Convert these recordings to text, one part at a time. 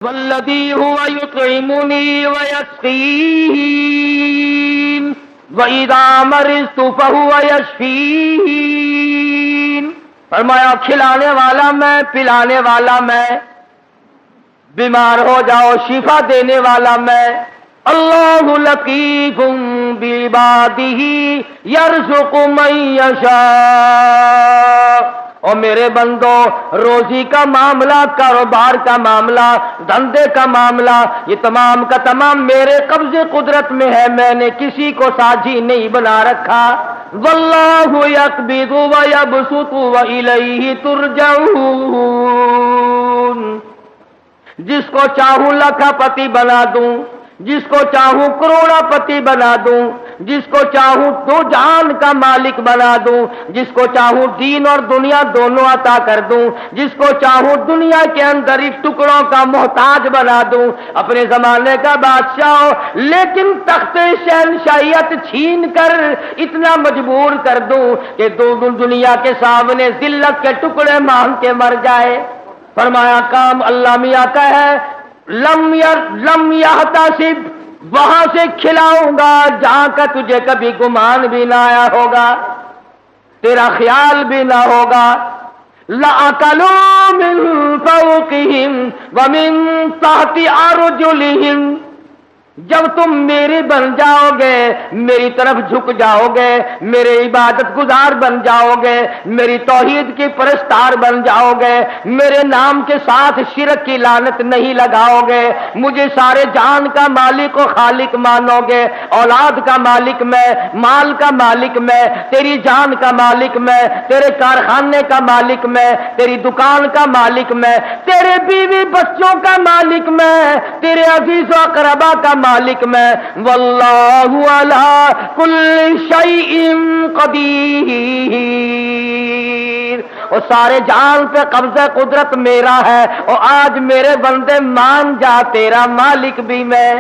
والذی هو یطعمنی ویسقین وَإِذَا مَرِضْتُ فَهُوَ يَشْفِينِ۔ فرمایا کھلانے والا میں، پلانے والا میں، بیمار ہو جاؤ شفا دینے والا میں۔ اللہ لطیف بعبادہ یرزق من یشاء۔ اور میرے بندو، روزی کا معاملہ، کاروبار کا معاملہ، دھندے کا معاملہ، یہ تمام کا تمام میرے قبضے قدرت میں ہے، میں نے کسی کو ساجی نہیں بنا رکھا۔ واللہ یقبض ویبسط والیہ ترجعون۔ جس کو چاہوں لاکھا پتی بنا دوں، جس کو چاہوں کروڑا پتی بنا دوں، جس کو چاہوں دو جہان کا مالک بنا دوں، جس کو چاہوں دین اور دنیا دونوں عطا کر دوں، جس کو چاہوں دنیا کے اندر ایک ٹکڑوں کا محتاج بنا دوں، اپنے زمانے کا بادشاہ ہو، لیکن تخت شہنشاہیت چھین کر اتنا مجبور کر دوں کہ دنیا کے سامنے ذلت کے ٹکڑے مانگ کے مر جائے۔ فرمایا کام اللہ میاں کا ہے، لم یحتسب، وہاں سے کھلاؤں گا جہاں کا تجھے کبھی گمان بھی نہ آیا ہوگا، تیرا خیال بھی نہ ہوگا۔ لَأَكَلُوا مِن فَوْقِهِمْ وَمِن تَحْتِ أَرْجُلِهِمْ۔ جب تم میرے بن جاؤ گے، میری طرف جھک جاؤ گے، میرے عبادت گزار بن جاؤ گے، میری توحید کی پرستار بن جاؤ گے، میرے نام کے ساتھ شرک کی لعنت نہیں لگاؤ گے، مجھے سارے جان کا مالک و خالق مانو گے، اولاد کا مالک میں، مال کا مالک میں، تیری جان کا مالک میں، تیرے کارخانے کا مالک میں، تیری دکان کا مالک میں، تیرے بیوی بچوں کا مالک میں، تیرے عزیز و اقربا کا مالک میں۔ واللہ علی کل شیء قدیر۔ اور سارے جان پہ قبضہ قدرت میرا ہے، اور آج میرے بندے مان جا تیرا مالک بھی میں۔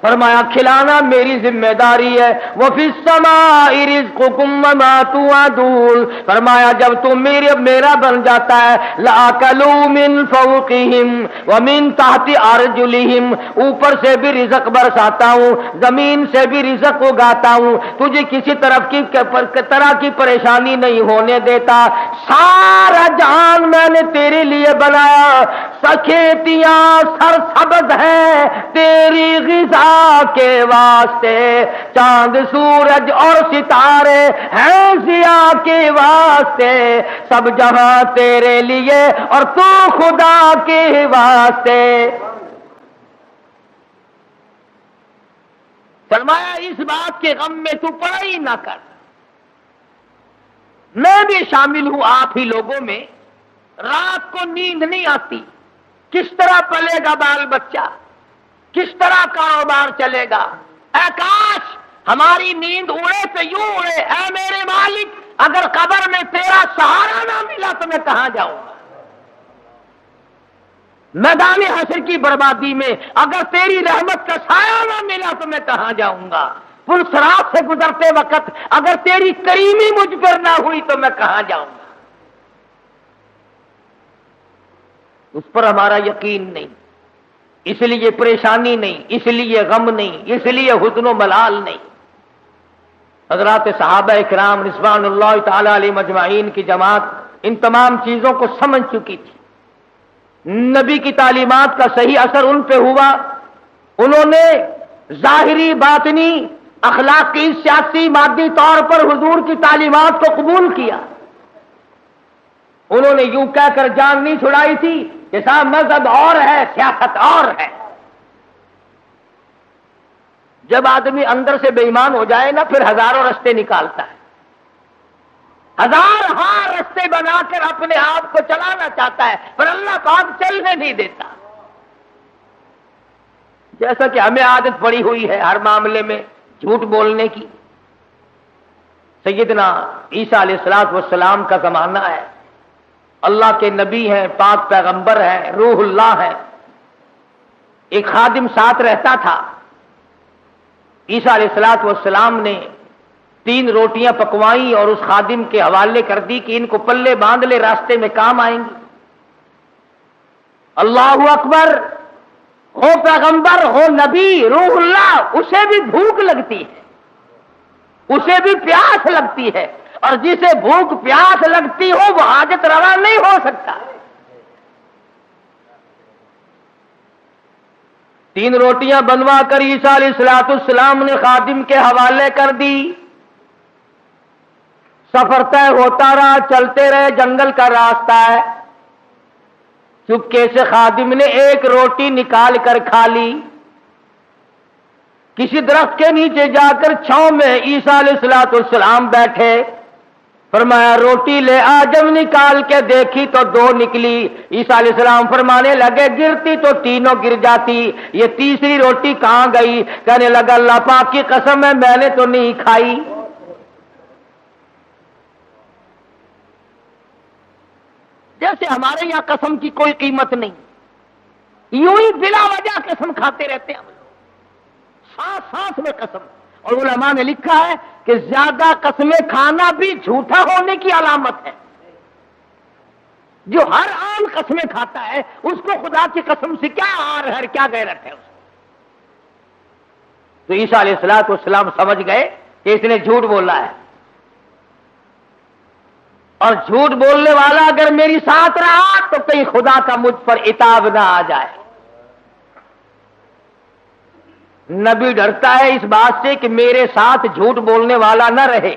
فرمایا کھلانا میری ذمہ داری ہے۔ وَفِي السَّمَاءِ رِزْقُكُمْ وَمَا تُوعَدُونَ۔ فرمایا جب تم میرا بن جاتا ہے، لَأَكَلُوا مِن فَوْقِهِمْ وَمِن تَحْتِ أَرْجُلِهِمْ، اوپر سے بھی رزق برساتا ہوں، زمین سے بھی رزق اگاتا ہوں، تجھے کسی طرح کی پریشانی نہیں ہونے دیتا۔ سارا جہان میں نے تیرے لیے بنایا، کھیتیاں سرسبز ہیں تیری غذا کے واسطے، چاند سورج اور ستارے ہیں ضیاء کے واسطے، سب جہاں تیرے لیے اور تو خدا کے واسطے۔ فرمایا اس بات کے غم میں تو پڑھائی نہ کر، میں بھی شامل ہوں آپ ہی لوگوں میں۔ رات کو نیند نہیں آتی، کس طرح پلے گا بال بچہ، کس طرح کاروبار چلے گا؟ اے کاش ہماری نیند اڑے تو یوں اڑے، اے میرے مالک اگر قبر میں تیرا سہارا نہ ملا تو میں کہاں جاؤں گا؟ میدان حشر کی بربادی میں اگر تیری رحمت کا سایہ نہ ملا تو میں کہاں جاؤں گا؟ پل صراط سے گزرتے وقت اگر تیری کریمی مجھ پر نہ ہوئی تو میں کہاں جاؤں گا؟ اس پر ہمارا یقین نہیں، اس لیے پریشانی نہیں، اس لیے غم نہیں، اس لیے حزن و ملال نہیں۔ حضرات صحابہ اکرام رضوان اللہ تعالی علیہ مجمعین کی جماعت ان تمام چیزوں کو سمجھ چکی تھی، نبی کی تعلیمات کا صحیح اثر ان پہ ہوا، انہوں نے ظاہری باطنی اخلاقی سیاسی مادی طور پر حضور کی تعلیمات کو قبول کیا۔ انہوں نے یوں کہہ کر جان نہیں چھڑائی تھی کہ صاحب مذہب اور ہے، سیاست اور ہے۔ جب آدمی اندر سے بے ایمان ہو جائے نا، پھر ہزاروں رستے نکالتا ہے، ہزار رستے بنا کر اپنے آپ کو چلانا چاہتا ہے، پر اللہ پاک چلنے نہیں دیتا۔ جیسا کہ ہمیں عادت پڑی ہوئی ہے ہر معاملے میں جھوٹ بولنے کی۔ سیدنا عیسیٰ علیہ السلام کا زمانہ ہے، اللہ کے نبی ہیں، پاک پیغمبر ہیں، روح اللہ ہیں، ایک خادم ساتھ رہتا تھا۔ عیسیٰ علیہ السلام نے 3 روٹیاں پکوائیں اور اس خادم کے حوالے کر دی کہ ان کو پلے باندھ لے، راستے میں کام آئیں گی۔ اللہ اکبر، ہو پیغمبر ہو نبی روح اللہ، اسے بھی بھوک لگتی ہے، اسے بھی پیاس لگتی ہے، اور جسے بھوک پیاس لگتی ہو وہ حاجت روا نہیں ہو سکتا۔ 3 روٹیاں بنوا کر عیسیٰ علیہ السلام نے خادم کے حوالے کر دی۔ سفر طے ہوتا رہا، چلتے رہے، جنگل کا راستہ ہے۔ چپکے سے خادم نے 1 روٹی نکال کر کھا لی۔ کسی درخت کے نیچے جا کر چھاؤں میں عیسیٰ علیہ السلام بیٹھے، فرمایا روٹی لے آ۔ جب نکال کے دیکھی تو 2 نکلی۔ عیسیٰ علیہ السلام فرمانے لگے گرتی تو تینوں گر جاتی، یہ تیسری روٹی کہاں گئی؟ کہنے لگا اللہ پاک کی قسم ہے میں نے تو نہیں کھائی۔ جیسے ہمارے یہاں قسم کی کوئی قیمت نہیں، یوں ہی بلا وجہ قسم کھاتے رہتے ہیں ہم لوگ، سانس سانس میں قسم۔ اور علماء نے لکھا ہے کہ زیادہ قسمیں کھانا بھی جھوٹا ہونے کی علامت ہے۔ جو ہر عام قسمیں کھاتا ہے اس کو خدا کی قسم سے کیا آر ہے، کیا غیرت ہے اس کو۔ تو عیسیٰ علیہ السلام سمجھ گئے کہ اس نے جھوٹ بولا ہے، اور جھوٹ بولنے والا اگر میری ساتھ رہا تو کہیں خدا کا مجھ پر عتاب نہ آ جائے۔ نبی ڈرتا ہے اس بات سے کہ میرے ساتھ جھوٹ بولنے والا نہ رہے،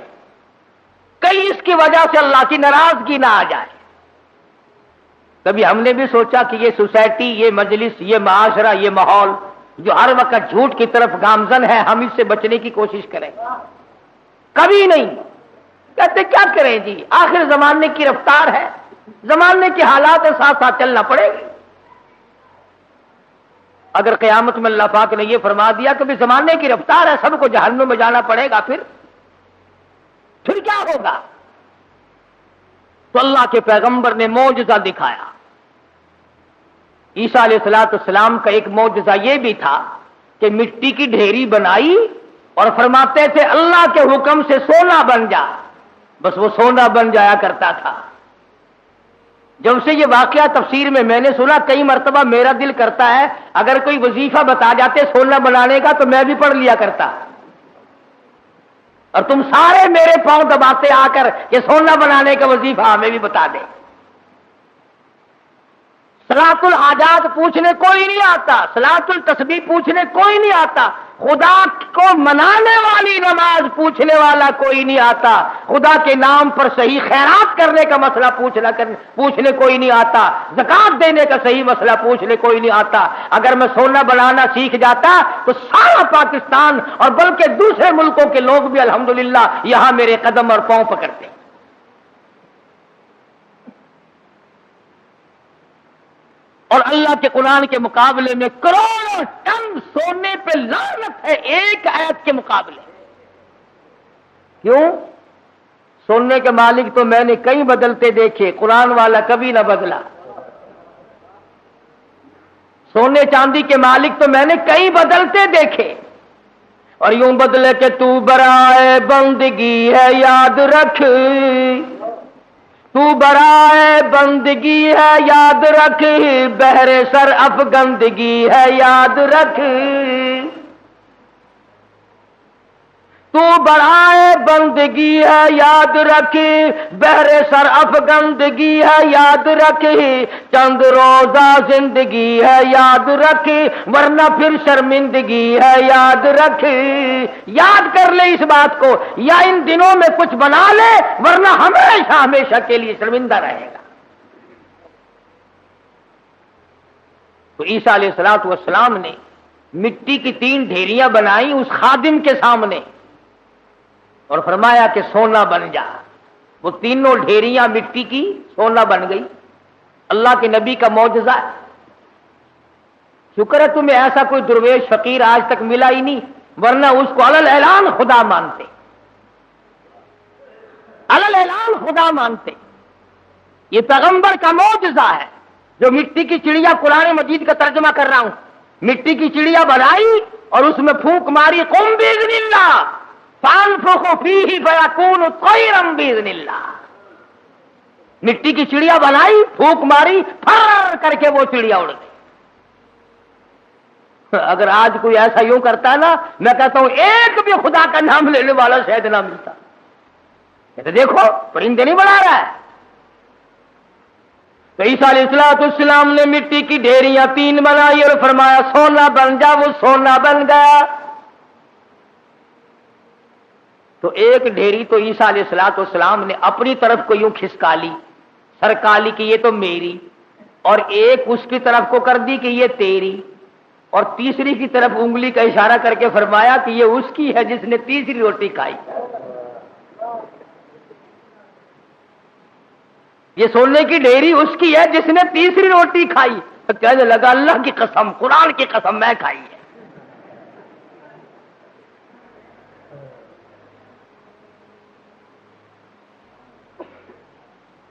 کہیں اس کی وجہ سے اللہ کی ناراضگی نہ آ جائے۔ کبھی ہم نے بھی سوچا کہ یہ سوسائٹی، یہ مجلس، یہ معاشرہ، یہ ماحول جو ہر وقت جھوٹ کی طرف گامزن ہے، ہم اس سے بچنے کی کوشش کریں؟ کبھی نہیں۔ کہتے کیا کریں جی، آخر زمانے کی رفتار ہے، زمانے کے حالات کے ساتھ ساتھ چلنا پڑے گا۔ اگر قیامت میں اللہ پاک نے یہ فرما دیا کہ بھی زمانے کی رفتار ہے، سب کو جہنم میں جانا پڑے گا، پھر کیا ہوگا؟ تو اللہ کے پیغمبر نے معجزہ دکھایا۔ عیسیٰ علیہ السلام کا ایک معجزہ یہ بھی تھا کہ مٹی کی ڈھیری بنائی اور فرماتے تھے اللہ کے حکم سے سونا بن جا، بس وہ سونا بن جایا کرتا تھا۔ جب سے یہ واقعہ تفسیر میں نے سنا، کئی مرتبہ میرا دل کرتا ہے اگر کوئی وظیفہ بتا جاتے سونا بنانے کا تو میں بھی پڑھ لیا کرتا، اور تم سارے میرے پاؤں دباتے آ کر کہ سونا بنانے کا وظیفہ ہمیں بھی بتا دے۔ صلاۃ الحاجات پوچھنے کوئی نہیں آتا، صلاۃ التسبیح پوچھنے کوئی نہیں آتا، خدا کو منانے والی نماز پوچھنے والا کوئی نہیں آتا، خدا کے نام پر صحیح خیرات کرنے کا مسئلہ پوچھنے کوئی نہیں آتا، زکات دینے کا صحیح مسئلہ پوچھنے کوئی نہیں آتا۔ اگر میں سونا بنانا سیکھ جاتا تو سارا پاکستان اور بلکہ دوسرے ملکوں کے لوگ بھی الحمدللہ یہاں میرے قدم اور پاؤں پکڑتے۔ اور اللہ کے قرآن کے مقابلے میں کروڑوں ٹن سونے پہ لعنت ہے ایک آیت کے مقابلے۔ کیوں؟ سونے کے مالک تو میں نے کئی بدلتے دیکھے، قرآن والا کبھی نہ بدلا۔ سونے چاندی کے مالک تو میں نے کئی بدلتے دیکھے، اور یوں بدلے کہ تو برائے بندگی ہے یاد رکھ، تو برائے بندگی ہے یاد رکھ، بہر سر افگندگی ہے یاد رکھ، تو برائے بندگی ہے یاد رکھ، بہر سر افگندگی ہے یاد رکھ، چند روزہ زندگی ہے یاد رکھ، ورنہ پھر شرمندگی ہے یاد رکھ۔ یاد کر لے اس بات کو، یا ان دنوں میں کچھ بنا لے ورنہ ہمیشہ ہمیشہ کے لیے شرمندہ رہے گا۔ تو عیسیٰ علیہ السلام نے مٹی کی 3 ڈھیریاں بنائی اس خادم کے سامنے اور فرمایا کہ سونا بن جا۔ وہ تینوں ڈھیریاں مٹی کی سونا بن گئی۔ اللہ کے نبی کا معجزہ ہے۔ شکر ہے تمہیں ایسا کوئی درویش فقیر آج تک ملا ہی نہیں، ورنہ اس کو علل اعلان خدا مانتے، علل اعلان خدا مانتے۔ یہ پیغمبر کا معجزہ ہے جو مٹی کی چڑیا، قرآن مجید کا ترجمہ کر رہا ہوں، مٹی کی چڑیا بنائی اور اس میں پھونک ماری، قم باذن اللہ فانفخوا فیہ فیکون طیرا باذن اللہ۔ مٹی کی چڑیا بنائی، پھونک ماری، پھر کر کے وہ چڑیا اڑ گئی۔ اگر آج کوئی ایسا یوں کرتا ہے نا، میں کہتا ہوں ایک بھی خدا کا نام لینے والا شاید نہ ملتا. تو دیکھو پرندے نہیں بنا رہا ہے. تو عیسیٰ علیہ السلام نے مٹی کی ڈھیریاں 3 بنائی اور فرمایا سونا بن جا، وہ سونا بن گیا. تو ایک ڈھیری تو عیسیٰ علیہ السلام نے اپنی طرف کو یوں کھسکا لی، سرکا لی کہ یہ تو میری، اور ایک اس کی طرف کو کر دی کہ یہ تیری، اور تیسری کی طرف انگلی کا اشارہ کر کے فرمایا کہ یہ اس کی ہے جس نے تیسری روٹی کھائی. یہ سونے کی ڈھیری اس کی ہے جس نے تیسری روٹی کھائی. تو کہنے لگا اللہ کی قسم، قرآن کی قسم میں کھائی ہے.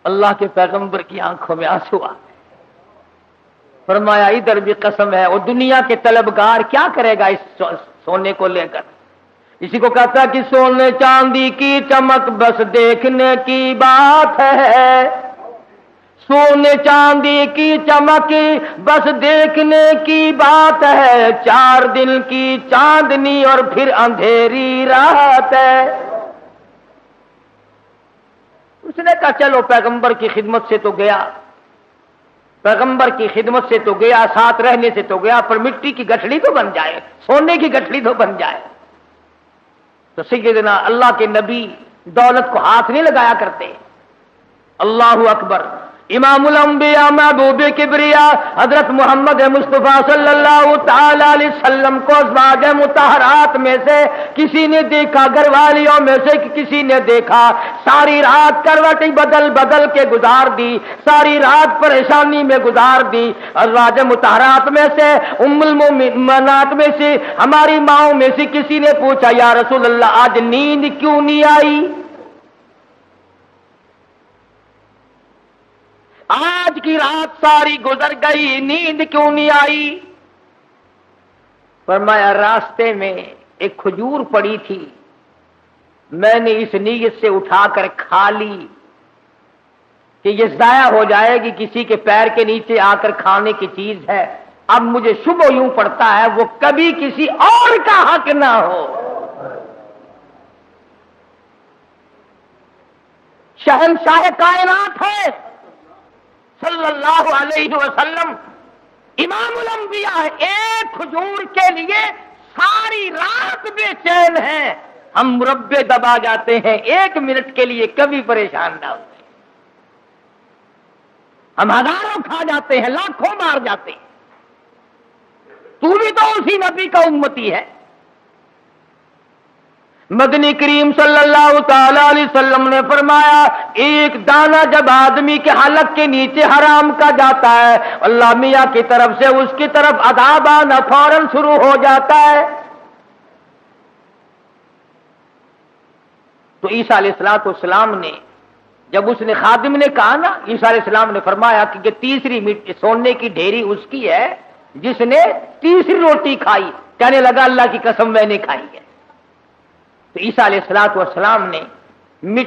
اللہ کے پیغمبر کی آنکھوں میں آنسو آ گئے. فرمایا ادھر بھی قسم ہے. اور دنیا کے طلبگار کیا کرے گا اس سونے کو لے کر؟ اسی کو کہتا ہے کہ سونے چاندی کی چمک بس دیکھنے کی بات ہے، سونے چاندی کی چمک بس دیکھنے کی بات ہے، 4 دن کی چاندنی اور پھر اندھیری رات ہے. اس نے کہا چلو پیغمبر کی خدمت سے تو گیا، پیغمبر کی خدمت سے تو گیا، ساتھ رہنے سے تو گیا، پر مٹی کی گٹھڑی تو بن جائے، سونے کی گٹھڑی تو بن جائے. تو سیدنا اللہ کے نبی دولت کو ہاتھ نہیں لگایا کرتے. اللہ اکبر. امام الانبیاء محبوب کبریا حضرت محمد مصطفیٰ صلی اللہ تعالی علیہ وسلم کو ازواج مطہرات میں سے کسی نے دیکھا، گھر والیوں میں سے کسی نے دیکھا، ساری رات کروٹیں بدل بدل کے گزار دی، ساری رات پریشانی میں گزار دی. ازواج مطہرات میں سے ام المؤمنات میں سے ہماری ماؤں میں سے کسی نے پوچھا یا رسول اللہ آج نیند کیوں نہیں آئی؟ آج کی رات ساری گزر گئی، نیند کیوں نہیں آئی؟ فرمایا راستے میں ایک کھجور پڑی تھی، میں نے اس نیت سے اٹھا کر کھا لی کہ یہ ضائع ہو جائے گی، کسی کے پیر کے نیچے آ کر کھانے کی چیز ہے. اب مجھے شبہ یوں پڑتا ہے وہ کبھی کسی اور کا حق نہ ہو. شہنشاہ کائنات ہے صلی اللہ علیہ وسلم، امام الانبیاء ہے، ایک کھجور کے لیے ساری رات بے چین ہیں. ہم مربے دبا جاتے ہیں، 1 منٹ کے لیے کبھی پریشان نہ ہوتے. ہم ہزاروں کھا جاتے ہیں، لاکھوں مار جاتے ہیں. تو بھی تو اسی نبی کا امتی ہے. مدنی کریم صلی اللہ تعالی علیہ وسلم نے فرمایا ایک دانہ جب آدمی کے حلق کے نیچے حرام کا جاتا ہے، اللہ میاں کی طرف سے اس کی طرف عذاب آنا فوراً شروع ہو جاتا ہے. تو عیسیٰ علیہ السلام نے جب اس نے خادم نے کہا نا، عیسیٰ علیہ السلام نے فرمایا کہ تیسری سونے کی ڈھیری اس کی ہے جس نے تیسری روٹی کھائی. کہنے لگا اللہ کی قسم میں نے کھائی ہے. تو عیسیٰ علیہ السلام نے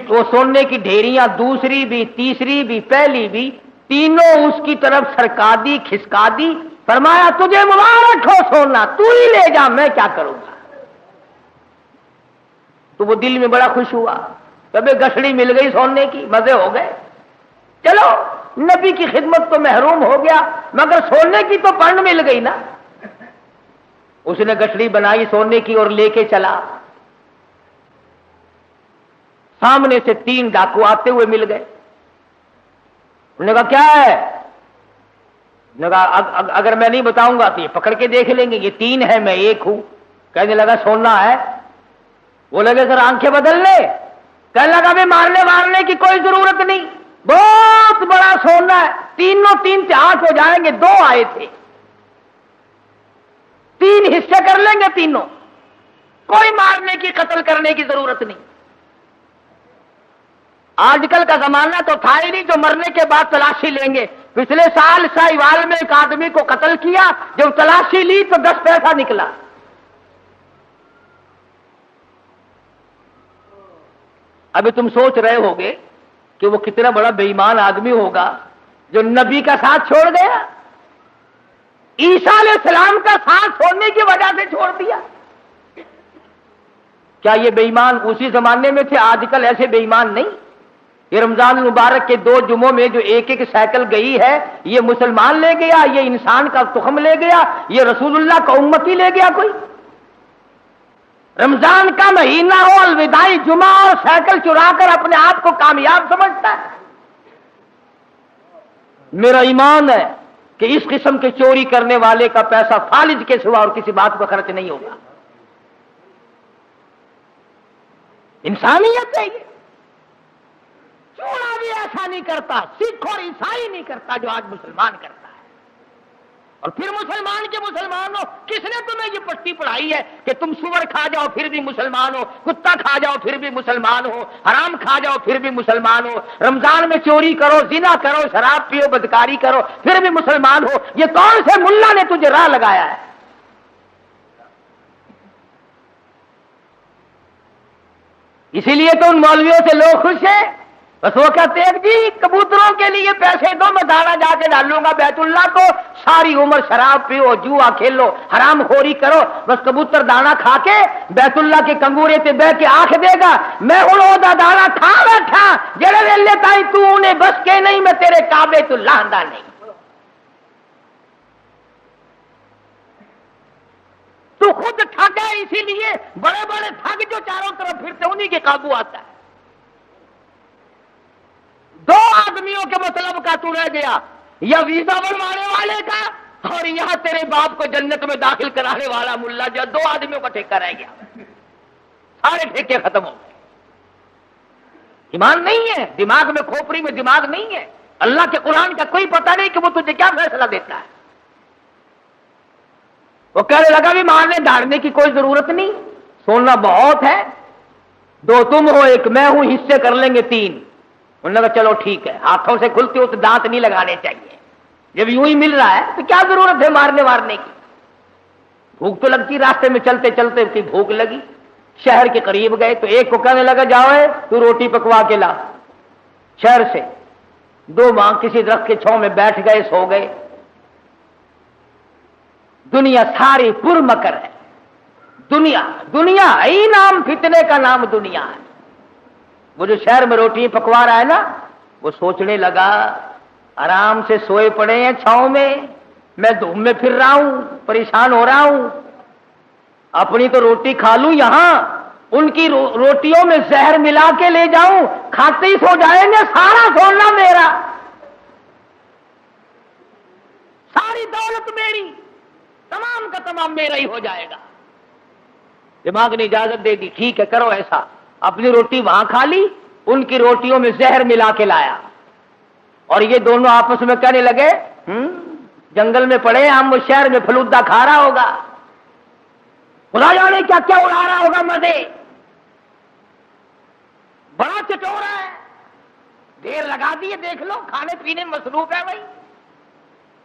وہ سونے کی ڈھیریاں دوسری بھی، تیسری بھی، پہلی بھی، تینوں اس کی طرف سرکا دی، کھسکا دی. فرمایا تجھے مبارک ہو سونا، تو ہی لے جا، میں کیا کروں گا. تو وہ دل میں بڑا خوش ہوا، کبھی گٹھڑی مل گئی سونے کی، مزے ہو گئے. چلو نبی کی خدمت تو محروم ہو گیا، مگر سونے کی تو پن مل گئی نا. اس نے گٹھڑی بنائی سونے کی اور لے کے چلا. سامنے سے 3 ڈاکو آتے ہوئے مل گئے. انہوں نے کہا کیا ہے؟ انہوں نے کہا اگر میں نہیں بتاؤں گا تو یہ پکڑ کے دیکھ لیں گے، یہ 3 ہے میں 1 ہوں. کہنے لگا سونا ہے. وہ لگے سر آنکھیں بدل لے. کہنے لگا بھی مارنے کی کوئی ضرورت نہیں، بہت بڑا سونا ہے، تینوں 3 سے 8 ہو جائیں گے. 2 آئے تھے، 3 حصے کر لیں گے تینوں، کوئی مارنے کی قتل کرنے کی ضرورت نہیں. آج کل کا زمانہ تو تھا ہی نہیں جو مرنے کے بعد تلاشی لیں گے. پچھلے سال ساہیوال میں ایک آدمی کو قتل کیا، جب تلاشی لی تو 10 پیسہ نکلا. ابھی تم سوچ رہے ہوگے کہ وہ کتنا بڑا بے ایمان آدمی ہوگا جو نبی کا ساتھ چھوڑ گیا. عیسیٰ علیہ السلام کا ساتھ چھوڑنے سے چھوڑ دیا. کیا یہ بے ایمان اسی زمانے میں تھے؟ آج کل ایسے بے ایمان نہیں. یہ رمضان المبارک کے 2 جمعوں میں جو ایک سائیکل گئی ہے، یہ مسلمان لے گیا، یہ انسان کا تخم لے گیا، یہ رسول اللہ کا امتی لے گیا کوئی؟ رمضان کا مہینہ ہو، الوداعی جمعہ، اور سائیکل چرا کر اپنے آپ کو کامیاب سمجھتا ہے. میرا ایمان ہے کہ اس قسم کے چوری کرنے والے کا پیسہ فالج کے سوا اور کسی بات پر خرچ نہیں ہوگا. انسانیت ہے یہ. چورا بھی ایسا نہیں کرتا، سکھ اور عیسائی نہیں کرتا جو آج مسلمان کرتا ہے. اور پھر مسلمان کے مسلمان ہو، کس نے تمہیں یہ پٹی پڑھائی ہے کہ تم سور کھا جاؤ پھر بھی مسلمان ہو، کتا کھا جاؤ پھر بھی مسلمان ہو، حرام کھا جاؤ پھر بھی مسلمان ہو، رمضان میں چوری کرو، زنا کرو، شراب پیو، بدکاری کرو پھر بھی مسلمان ہو؟ یہ کون سے ملا نے تجھے راہ لگایا ہے؟ اسی لیے تو ان مولویوں سے لوگ خوش ہیں. بس وہ کہتے ہیں جی کبوتروں کے لیے پیسے دو، میں دانا جا کے ڈالوں گا بیت اللہ کو، ساری عمر شراب پیو، جوا کھیلو، حرام خوری کرو، بس کبوتر دانا کھا کے بیت اللہ کے کنگورے تے بہ کے آنکھ دے گا میں ہوں دا دانا کھا بیٹھا جڑے ویلے تائی تو انہیں بس کے نہیں، میں تیرے کعبے تو لاندہ نہیں. تو خود ٹھگ ہے، اسی لیے بڑے بڑے ٹھگ جو چاروں طرف پھرتے انہی کے قابو آتا ہے. 2 آدمیوں کے مطلب کا تو رہ گیا، یا ویزا بنوانے والے کا اور یہاں تیرے باپ کو جنت میں داخل کرانے والا ملا. جو 2 آدمیوں کا ٹھیکہ رہ گیا، سارے ٹھیکے ختم ہو گئے. ایمان نہیں ہے، دماغ میں کھوپڑی میں دماغ نہیں ہے. اللہ کے قرآن کا کوئی پتہ نہیں کہ وہ تجھے کیا فیصلہ دیتا ہے. وہ کہنے لگا بھی مارنے دھاڑنے کی کوئی ضرورت نہیں، سونا بہت ہے، 2 تم ہو 1 میں ہوں، حصے کر لیں گے 3. انہوں نے کہا چلو ٹھیک ہے. ہاتھوں سے کھلتے ہو تو دانت نہیں لگانے چاہیے، جب یوں ہی مل رہا ہے تو کیا ضرورت ہے مارنے وارنے کی. بھوک تو لگتی، راستے میں چلتے چلتے کی بھوک لگی، شہر کے قریب گئے تو ایک کو کہنے لگا جاؤ تو روٹی پکوا کے لا. شہر سے 2 ماں کسی درخت کے چھاؤں میں بیٹھ گئے، سو گئے. دنیا ساری پر مکر ہے. دنیا ہی نام فتنے کا نام دنیا ہے. وہ جو شہر میں روٹی پکوا رہا ہے نا، وہ سوچنے لگا آرام سے سوئے پڑے ہیں چھاؤں میں دھوپ میں پھر رہا ہوں، پریشان ہو رہا ہوں، اپنی تو روٹی کھا لوں، یہاں ان کی روٹیوں میں زہر ملا کے لے جاؤں، کھاتے ہی سو جائیں گے، سارا سونا میرا، ساری دولت میری، تمام کا تمام میرا ہی ہو جائے گا. دماغ نے اجازت دے دی، ٹھیک ہے کرو ایسا. اپنی روٹی وہاں کھا لی، ان کی روٹیوں میں زہر ملا کے لایا، اور یہ دونوں آپس میں کہنے لگے جنگل میں پڑے ہم، وہ شہر میں فلودا کھا رہا ہوگا، خدا جانے کیا کیا اڑا رہا ہوگا مزے، بڑا چٹورا ہے، دیر لگا دیے، دیکھ لو کھانے پینے میں مصروف ہے بھائی.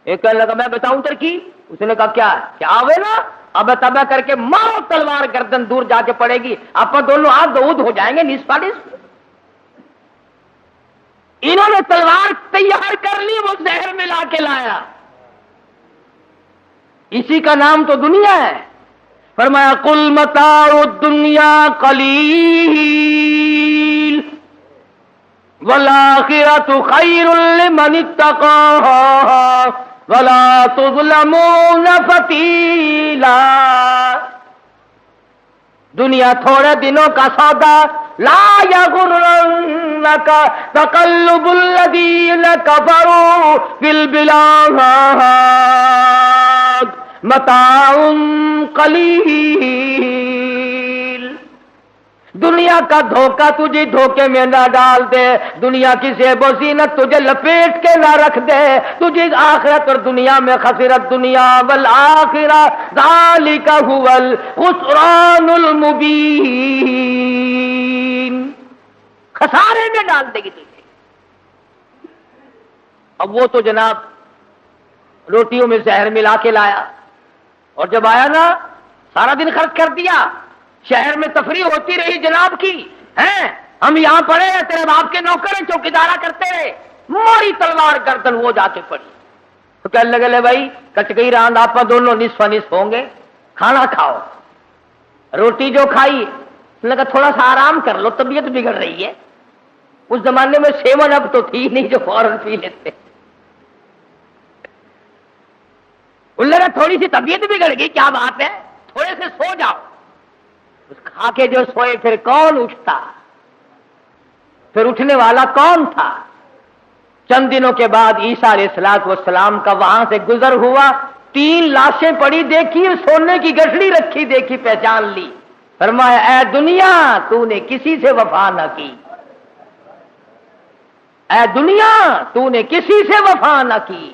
ایک کہنے لگا میں بتاؤں ترکیب. اس نے کہا کیا ہے؟ کیا آوے نا اب تبا کر کے مارو تلوار، گردن دور جا کے پڑے گی، آپ دونوں آپ دودھ ہو جائیں گے نصف نصف. انہوں نے تلوار تیار کر لی، وہ زہر ملا کے لایا. اسی کا نام تو دنیا ہے. فرمایا قل متاع الدنیا قلیل والآخرۃ خیر لمن اتقى ولا تظلمون فتیلا. دنیا تھوڑے دنوں کا سودا، لا یغرنک تقلب الذین کفروا فی البلاد متاع قلیل. دنیا کا دھوکہ تجھے دھوکے میں نہ ڈال دے، دنیا کی زیب و زینت تجھے لپیٹ کے نہ رکھ دے، تجھے آخرت اور دنیا میں خسرت دنیا والآخرہ ذالک هو الخسران المبین. خسارے میں ڈال دے گی تجھے. اب وہ تو جناب روٹیوں میں زہر ملا کے لایا، اور جب آیا نا سارا دن خرچ کر دیا، شہر میں تفریح ہوتی رہی جناب کی، ہیں ہم یہاں پڑے ہیں، تیرے باپ کے نوکر ہیں، چوکیدارا کرتے رہے، ماری تلوار گردن وہ جا کے پڑی. تو کہنے لگے لے بھائی کٹ گئی راند، آپ دونوں نصف نصف ہوں گے. کھانا کھاؤ، روٹی جو کھائی لگا تھوڑا سا آرام کر لو، طبیعت بگڑ رہی ہے۔ اس زمانے میں 7 اپ تو تھی نہیں جو فوراً پی لیتے، لگا تھوڑی سی طبیعت بگڑ گئی، کیا بات ہے، تھوڑے سے سو جاؤ۔ اس کھا کے جو سوئے پھر کون اٹھتا، پھر اٹھنے والا کون تھا؟ چند دنوں کے بعد عیسیٰ علیہ السلام کا وہاں سے گزر ہوا، 3 لاشیں پڑی دیکھی، سونے کی گٹھڑی رکھی دیکھی، پہچان لی، فرمایا اے دنیا تو نے کسی سے وفا نہ کی، اے دنیا تو نے کسی سے وفا نہ کی،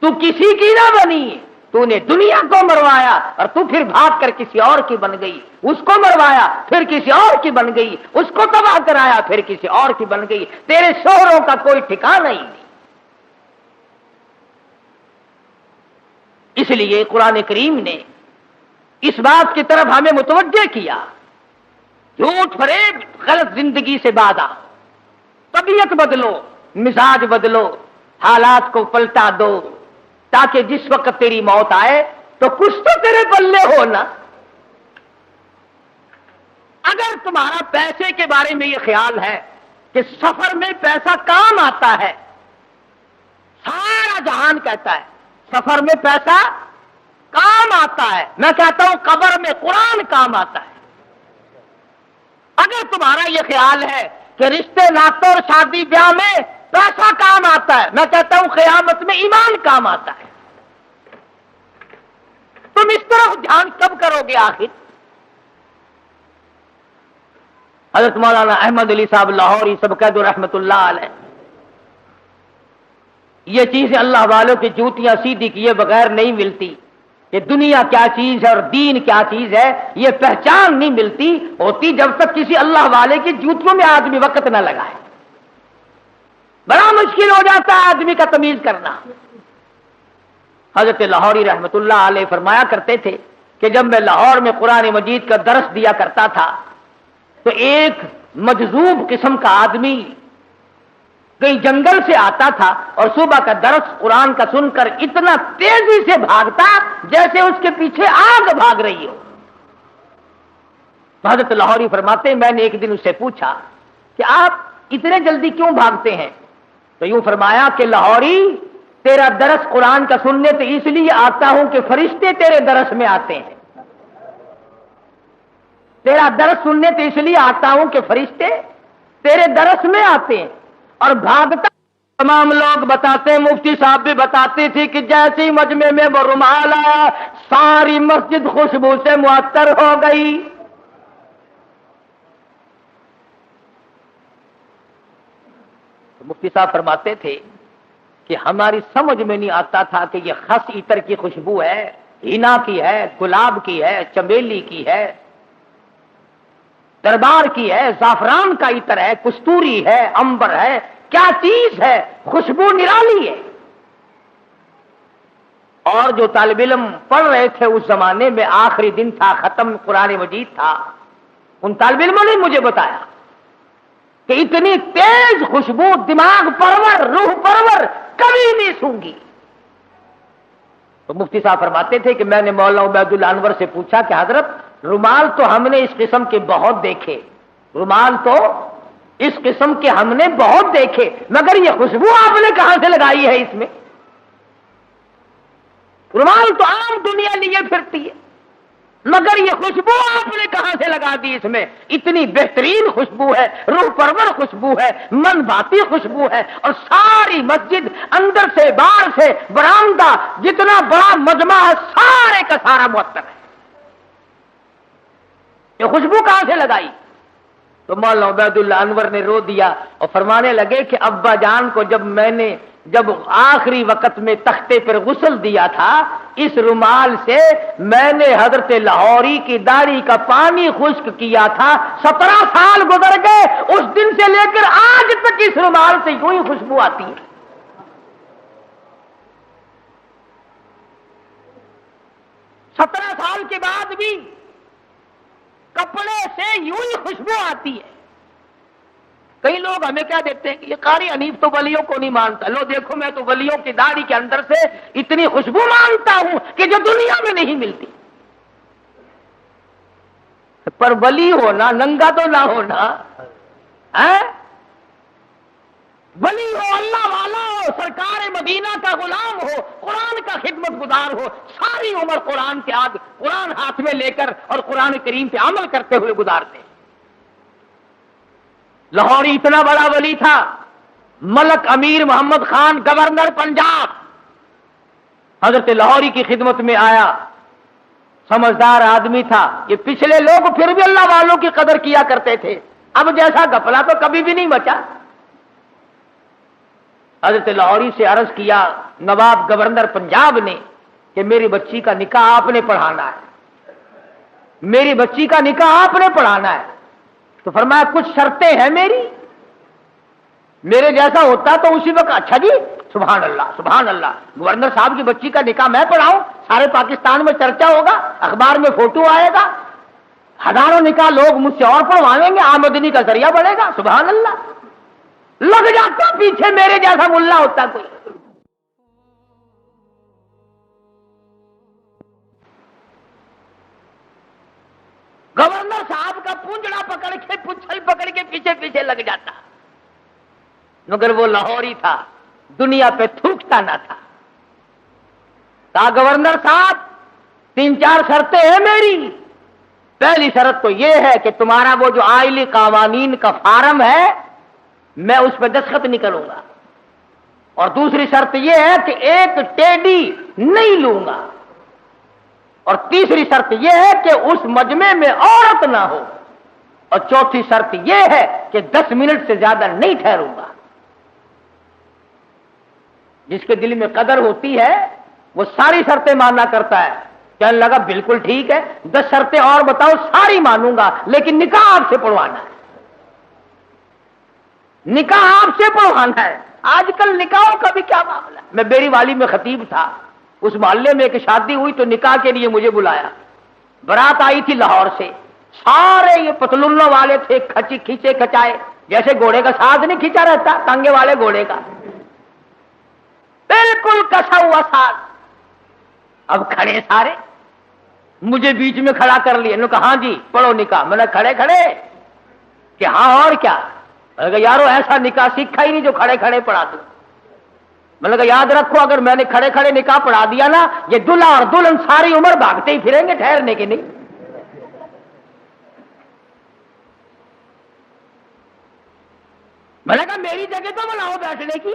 تو کسی کی نہ بنی، تو نے دنیا کو مروایا اور تو پھر بھاگ کر کسی اور کی بن گئی، اس کو مروایا پھر کسی اور کی بن گئی، اس کو تباہ کرایا پھر کسی اور کی بن گئی، تیرے شوہروں کا کوئی ٹھکانہ ہی نہیں۔ اس لیے قرآن کریم نے اس بات کی طرف ہمیں متوجہ کیا، جھوٹ فریب غلط زندگی سے بادا، طبیعت بدلو، مزاج بدلو، حالات کو پلٹا دو، تاکہ جس وقت تیری موت آئے تو کچھ تو تیرے پلے ہو نا۔ اگر تمہارا پیسے کے بارے میں یہ خیال ہے کہ سفر میں پیسہ کام آتا ہے، سارا جہان کہتا ہے سفر میں پیسہ کام آتا ہے، میں کہتا ہوں قبر میں قرآن کام آتا ہے۔ اگر تمہارا یہ خیال ہے کہ رشتے ناطوں اور شادی بیاہ میں پیسہ کام آتا ہے، میں کہتا ہوں قیامت میں ایمان کام آتا ہے۔ تم اس طرف دھیان کب کرو گے آخر؟ حضرت مولانا احمد علی صاحب لاہوری سبقت رحمت اللہ علیہ، یہ چیزیں اللہ والوں کی جوتیاں سیدھی کیے بغیر نہیں ملتی کہ دنیا کیا چیز ہے اور دین کیا چیز ہے، یہ پہچان نہیں ملتی ہوتی جب تک کسی اللہ والے کی جوتیوں میں آدمی وقت نہ لگائے۔ بڑا مشکل ہو جاتا ہے آدمی کا تمیز کرنا۔ حضرت لاہوری رحمت اللہ علیہ فرمایا کرتے تھے کہ جب میں لاہور میں قرآن مجید کا درس دیا کرتا تھا تو ایک مجذوب قسم کا آدمی کہیں جنگل سے آتا تھا اور صبح کا درس قرآن کا سن کر اتنا تیزی سے بھاگتا جیسے اس کے پیچھے آگ بھاگ رہی ہو۔ تو حضرت لاہوری فرماتے ہیں میں نے ایک دن اس سے پوچھا کہ آپ اتنے جلدی کیوں بھاگتے ہیں؟ تو یوں فرمایا کہ لاہوری تیرا درس قرآن کا سننے تو اس لیے آتا ہوں کہ فرشتے تیرے درس میں آتے ہیں، تیرا درس سننے تو اس لیے آتا ہوں کہ فرشتے تیرے درس میں آتے ہیں، اور بھاگتا تمام لوگ بتاتے ہیں، مفتی صاحب بھی بتاتے تھے کہ جیسے ہی مجمع میں وہ رومال آیا ساری مسجد خوشبو سے معطر ہو گئی۔ مفتی صاحب فرماتے تھے کہ ہماری سمجھ میں نہیں آتا تھا کہ یہ خس عطر کی خوشبو ہے، ہینا کی ہے، گلاب کی ہے، چمیلی کی ہے، دربار کی ہے، زعفران کا عطر ہے، کستوری ہے، عنبر ہے، کیا چیز ہے، خوشبو نرالی ہے۔ اور جو طالب علم پڑھ رہے تھے اس زمانے میں، آخری دن تھا، ختم قرآن مجید تھا، ان طالب علموں نے مجھے بتایا کہ اتنی تیز خوشبو دماغ پرور، روح پرور کبھی نہیں سونگی۔ تو مفتی صاحب فرماتے تھے کہ میں نے مولانا عبید اللہ انور سے پوچھا کہ حضرت رومال تو ہم نے اس قسم کے بہت دیکھے، رومال تو اس قسم کے ہم نے بہت دیکھے، مگر یہ خوشبو آپ نے کہاں سے لگائی ہے اس میں؟ رومال تو عام دنیا لیے پھرتی ہے، مگر یہ خوشبو آپ نے کہاں سے لگا دی اس میں؟ اتنی بہترین خوشبو ہے، روح پرور خوشبو ہے، من بھاتی خوشبو ہے، اور ساری مسجد اندر سے باہر سے برآمدہ جتنا بڑا مجمع ہے سارے کا سارا معطر ہے۔ یہ خوشبو کہاں سے لگائی؟ تو مولانا عبید اللہ انور نے رو دیا اور فرمانے لگے کہ ابا جان کو جب آخری وقت میں تختے پر غسل دیا تھا، اس رومال سے میں نے حضرت لاہوری کی داڑھی کا پانی خشک کیا تھا، 17 سال گزر گئے، اس دن سے لے کر آج تک اس رومال سے یوں ہی خوشبو آتی ہے۔ 17 سال کے بعد بھی کپڑے سے یوں ہی خوشبو آتی ہے۔ کئی لوگ ہمیں کیا دیتے ہیں کہ یہ قاری حنیف تو ولیوں کو نہیں مانتا، لو دیکھو میں تو ولیوں کی داڑھی کے اندر سے اتنی خوشبو مانتا ہوں کہ جو دنیا میں نہیں ملتی۔ پر ولی ہونا ننگا تو نہ ہونا ہے، ولی ہو، اللہ والا ہو، سرکار مدینہ کا غلام ہو، قرآن کا خدمت گزار ہو، ساری عمر قرآن کے آگے قرآن ہاتھ میں لے کر اور قرآن کریم پہ عمل کرتے ہوئے گزارتے۔ لاہوری اتنا بڑا ولی تھا، ملک امیر محمد خان گورنر پنجاب حضرت لاہوری کی خدمت میں آیا، سمجھدار آدمی تھا، یہ پچھلے لوگ پھر بھی اللہ والوں کی قدر کیا کرتے تھے، اب جیسا گپلا تو کبھی بھی نہیں بچا۔ حضرت لاہوری سے عرض کیا نواب گورنر پنجاب نے کہ میری بچی کا نکاح آپ نے پڑھانا ہے، میری بچی کا نکاح آپ نے پڑھانا ہے۔ تو فرمایا کچھ شرطیں ہیں میری، میرے جیسا ہوتا تو اسی وقت اچھا جی سبحان اللہ سبحان اللہ، گورنر صاحب کی بچی کا نکاح میں پڑھاؤں، سارے پاکستان میں چرچا ہوگا، اخبار میں فوٹو آئے گا، ہزاروں نکاح لوگ مجھ سے اور پڑھوائیں گے، آمدنی کا ذریعہ بڑھے گا، سبحان اللہ۔ لگ جاتا پیچھے میرے جیسا ملا ہوتا کوئی۔ گورنر صاحب کا پونجڑا پکڑ کے پچھل پکڑ کے پیچھے پیچھے لگ جاتا، مگر وہ لاہوری تھا، دنیا پہ تھوکتا نہ تھا۔ کہا گورنر صاحب 3-4 شرطیں ہیں میری، پہلی شرط تو یہ ہے کہ تمہارا وہ جو آئلی قوانین کا فارم ہے میں اس پہ دستخط نہیں کروں گا، اور دوسری شرط یہ ہے کہ ایک ٹیڈی نہیں لوں گا، اور تیسری شرط یہ ہے کہ اس مجمع میں عورت نہ ہو، اور چوتھی شرط یہ ہے کہ 10 منٹ سے زیادہ نہیں ٹھہروں گا۔ جس کے دل میں قدر ہوتی ہے وہ ساری شرطیں ماننا کرتا ہے، کہنے لگا بالکل ٹھیک ہے، 10 شرطیں اور بتاؤ، ساری مانوں گا، لیکن نکاح آپ سے پڑھوانا ہے، نکاح آپ سے پڑھوانا ہے۔ آج کل نکاحوں کا بھی کیا معاملہ ہے۔ میں بیری والی میں خطیب تھا، اس محلے میں ایک شادی ہوئی تو نکاح کے لیے مجھے بلایا، برات آئی تھی لاہور سے، سارے یہ پتلونوں والے تھے، کھینچے کھچائے، جیسے گھوڑے کا ساتھ نہیں کھینچا رہتا ٹانگے والے گھوڑے کا، بالکل کسا ہوا ساتھ۔ اب کھڑے سارے، مجھے بیچ میں کھڑا کر لیے، انہوں نے کہا ہاں جی پڑھو نکاح۔ میں نے کھڑے کھڑے کہ ہاں اور کیا؟ میں نے کہا یارو ایسا نکاح سیکھا ہی نہیں جو کھڑے کھڑے پڑھا دوں۔ میں نے کہا یاد رکھو اگر میں نے کھڑے کھڑے نکاح پڑھا دیا نا، یہ دلہا اور دلہن ساری عمر بھاگتے ہی پھریں گے، ٹھہرنے کے نہیں۔ میں نے کہا میری جگہ تو بناؤ بیٹھنے کی۔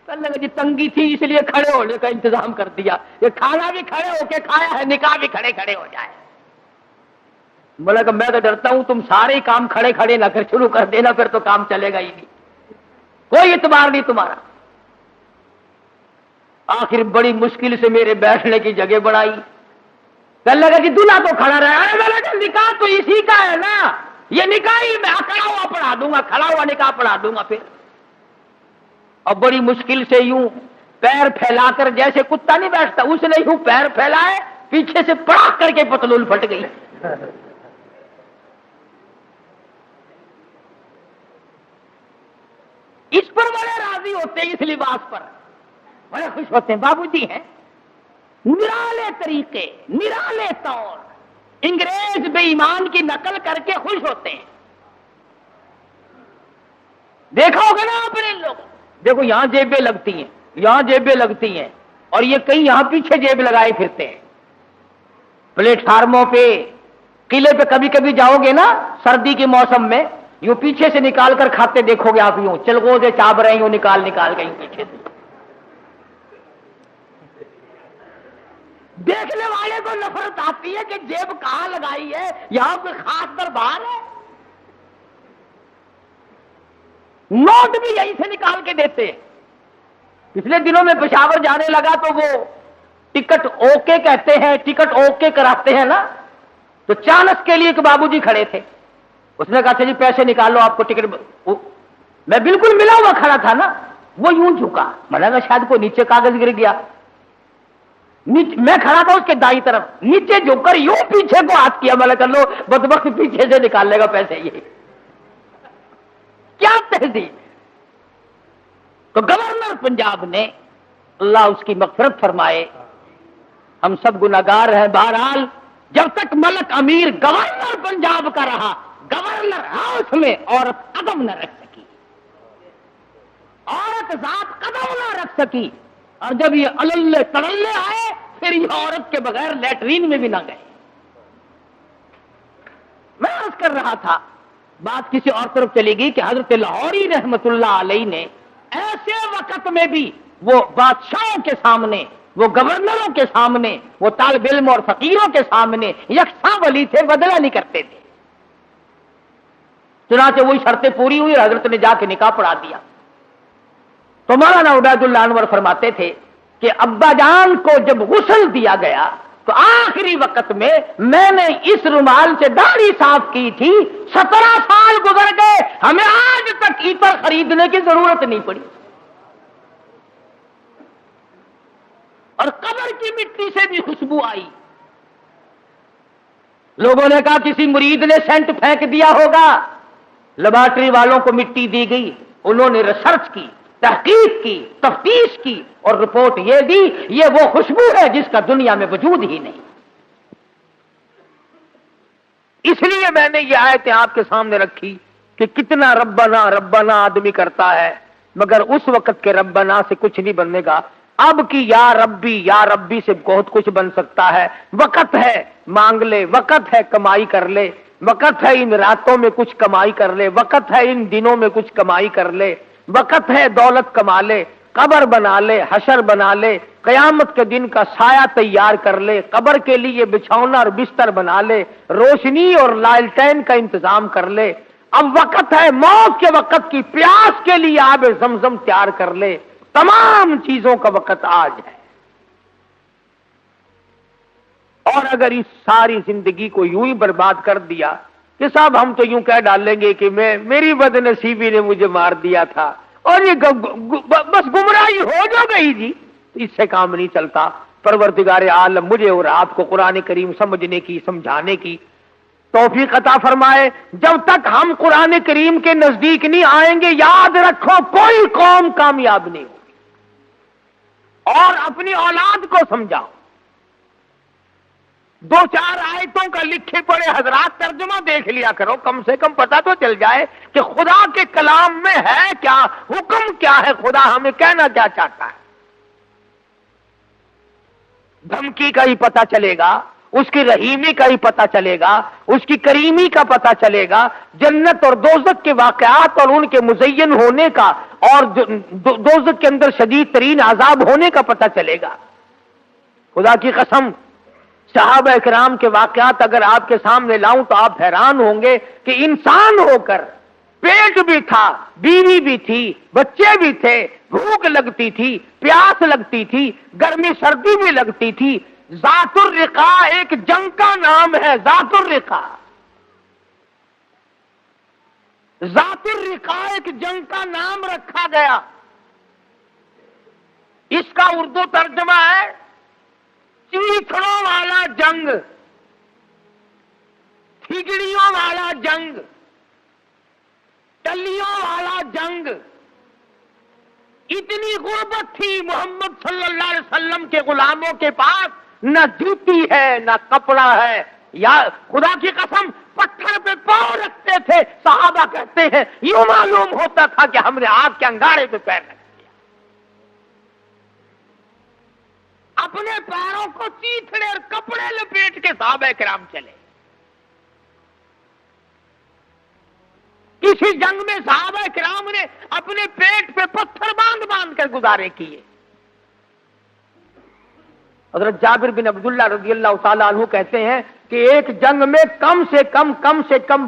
کہنے لگا جی تنگی تھی اس لیے کھڑے ہونے کا انتظام کر دیا، یہ کھانا بھی کھڑے ہو کے کھایا ہے، نکاح بھی کھڑے کھڑے ہو جائے۔ میں نے کہا میں تو ڈرتا ہوں تم سارے کام کھڑے کھڑے نہ کر شروع کر دینا، پھر تو کام چلے گا ہی نہیں، کوئی اعتبار نہیں تمہارا۔ آخر بڑی مشکل سے میرے بیٹھنے کی جگہ بنائی، کہنے لگا کہ دلہا تو کھڑا رہا ہے۔ میں نے کہا نکاح تو اسی کا ہے نا، یہ نکاح ہی میں کھڑا ہوا پڑھا دوں گا، کھڑا ہوا نکاح پڑھا دوں گا۔ پھر اور بڑی مشکل سے یوں پیر پھیلا کر، جیسے کتا نہیں بیٹھتا اس نے یوں پیر پھیلائے، پیچھے سے پڑاخ کر کے پتلون پھٹ گئی۔ اس پر بڑے راضی ہوتے ہیں، اس لباس پر بڑے خوش ہوتے ہیں۔ بابو جی ہیں نرالے طریقے، نرالے طور، انگریز بے ایمان کی نقل کر کے خوش ہوتے ہیں۔ دیکھا ہوگا نا آپ نے لوگ، دیکھو یہاں جیبیں لگتی ہیں، یہاں جیبیں لگتی ہیں، اور یہ کئی یہاں پیچھے جیب لگائے پھرتے ہیں۔ پلیٹ فارموں پہ، قلعے پہ کبھی کبھی جاؤ گے نا سردی کے موسم میں، یوں پیچھے سے نکال کر کھاتے دیکھو گے آپ، یوں چلغوزے چاب رہے ہیں، یوں نکال گئی پیچھے سے۔ دیکھنے والے کو نفرت آتی ہے کہ جیب کہاں لگائی ہے، یہاں کوئی خاص دربار ہے۔ نوٹ بھی یہیں سے نکال کے دیتے ہیں۔ پچھلے دنوں میں پشاور جانے لگا تو وہ ٹکٹ اوکے کہتے ہیں، ٹکٹ اوکے کراتے ہیں نا، تو چانس کے لیے ایک بابو جی کھڑے تھے، اس نے کہا اچھا جی پیسے نکالو آپ کو ٹکٹ۔ میں بالکل ملا ہوا کھڑا تھا نا، وہ یوں جھکا، میں نے کہا شاید کوئی نیچے کاغذ گر گیا، میں کھڑا تھا اس کے دائیں طرف، نیچے جھک کر یوں پیچھے کو ہاتھ کیا، میں نے کہا لو بدبخت پیچھے سے نکال لے گا پیسے، یہ کیا تہذیب۔ تو گورنر پنجاب نے، اللہ اس کی مغفرت فرمائے، ہم سب گناہگار ہیں، بہرحال جب تک ملک امیر گورنر پنجاب کا رہا، گورنر ہاؤس میں عورت قدم نہ رکھ سکی، عورت ذات قدم نہ رکھ سکی، اور جب یہ اللہ تڑلے آئے پھر یہ عورت کے بغیر لیٹرین میں بھی نہ گئے۔ میں عرض کر رہا تھا، بات کسی اور طرف چلے گی کہ حضرت لاہوری رحمت اللہ علیہ نے ایسے وقت میں بھی وہ بادشاہوں کے سامنے، وہ گورنروں کے سامنے، وہ طالب علم اور فقیروں کے سامنے یکساں ولی تھے، بدلہ نہیں کرتے تھے۔ چنانچہ وہی شرطیں پوری ہوئی، حضرت نے جا کے نکاح پڑھا دیا۔ تو مولانا عبید اللہ انور فرماتے تھے کہ ابا جان کو جب غسل دیا گیا تو آخری وقت میں نے اس رومال سے داڑھی صاف کی تھی، 17 سال گزر گئے، ہمیں آج تک عطر خریدنے کی ضرورت نہیں پڑی، اور قبر کی مٹی سے بھی خوشبو آئی۔ لوگوں نے کہا کسی مرید نے سینٹ پھینک دیا ہوگا، لیبارٹری والوں کو مٹی دی گئی، انہوں نے ریسرچ کی، تحقیق کی، تفتیش کی، اور رپورٹ یہ دی یہ وہ خوشبو ہے جس کا دنیا میں وجود ہی نہیں۔ اس لیے میں نے یہ آیتیں آپ کے سامنے رکھی کہ کتنا ربنا ربنا آدمی کرتا ہے، مگر اس وقت کے ربنا سے کچھ نہیں بننے گا۔ اب کی یا ربی سے بہت کچھ بن سکتا ہے۔ وقت ہے مانگ لے، وقت ہے کمائی کر لے، وقت ہے ان راتوں میں کچھ کمائی کر لے، وقت ہے ان دنوں میں کچھ کمائی کر لے، وقت ہے دولت کما لے، قبر بنا لے، حشر بنا لے، قیامت کے دن کا سایہ تیار کر لے، قبر کے لیے بچھونا اور بستر بنا لے، روشنی اور لالٹین کا انتظام کر لے۔ اب وقت ہے موت کے وقت کی پیاس کے لیے آب زمزم تیار کر لے۔ تمام چیزوں کا وقت آج ہے، اور اگر اس ساری زندگی کو یوں ہی برباد کر دیا کہ صاحب ہم تو یوں کہہ ڈالیں گے کہ میری بد نصیبی نے مجھے مار دیا تھا، اور یہ بس گمراہی ہو جو گئی جی، اس سے کام نہیں چلتا۔ پروردگار عالم مجھے اور آپ کو قرآن کریم سمجھنے کی، سمجھانے کی توفیق عطا فرمائے۔ جب تک ہم قرآن کریم کے نزدیک نہیں آئیں گے، یاد رکھو کوئی قوم کامیاب نہیں ہوگی۔ اور اپنی اولاد کو سمجھاؤ، 2-4 آیتوں کا لکھے پڑے حضرات ترجمہ دیکھ لیا کرو، کم سے کم پتہ تو چل جائے کہ خدا کے کلام میں ہے کیا، حکم کیا ہے، خدا ہمیں کہنا کیا چاہتا ہے۔ دھمکی کا ہی پتہ چلے گا، اس کی رحیمی کا ہی پتہ چلے گا، اس کی کریمی کا پتہ چلے گا، جنت اور دوزخ کے واقعات اور ان کے مزین ہونے کا، اور دوزخ کے اندر شدید ترین عذاب ہونے کا پتہ چلے گا۔ خدا کی قسم، صحابہ اکرام کے واقعات اگر آپ کے سامنے لاؤں تو آپ حیران ہوں گے کہ انسان ہو کر پیٹ بھی تھا، بیوی بھی تھی، بچے بھی تھے، بھوک لگتی تھی، پیاس لگتی تھی، گرمی سردی بھی لگتی تھی۔ ذات الرقاء ایک جنگ کا نام ہے، ذات الرقاء، ذات الرقاء ایک جنگ کا نام رکھا گیا۔ اس کا اردو ترجمہ ہے چیتڑوں والا جنگ، کھجڑیوں والا جنگ، ٹلیوں والا جنگ۔ اتنی غربت تھی محمد صلی اللہ علیہ وسلم کے غلاموں کے پاس، نہ جوتی ہے نہ کپڑا ہے، یا خدا کی قسم پتھر پہ پاؤں رکھتے تھے۔ صحابہ کہتے ہیں یوں معلوم ہوتا تھا کہ ہم نے آگ کے انگارے پہ پیر رکھ دیا۔ اپنے پیروں کو چیتڑے اور کپڑے لپیٹ کے صحابہ کرام چلے۔ کسی جنگ میں صحابہ کرام نے اپنے پیٹ پہ پتھر باندھ باندھ کر گزارے کیے۔ حضرت جابر بن عبداللہ رضی اللہ تعالیٰ عنہ کہتے ہیں کہ ایک جنگ میں کم سے کم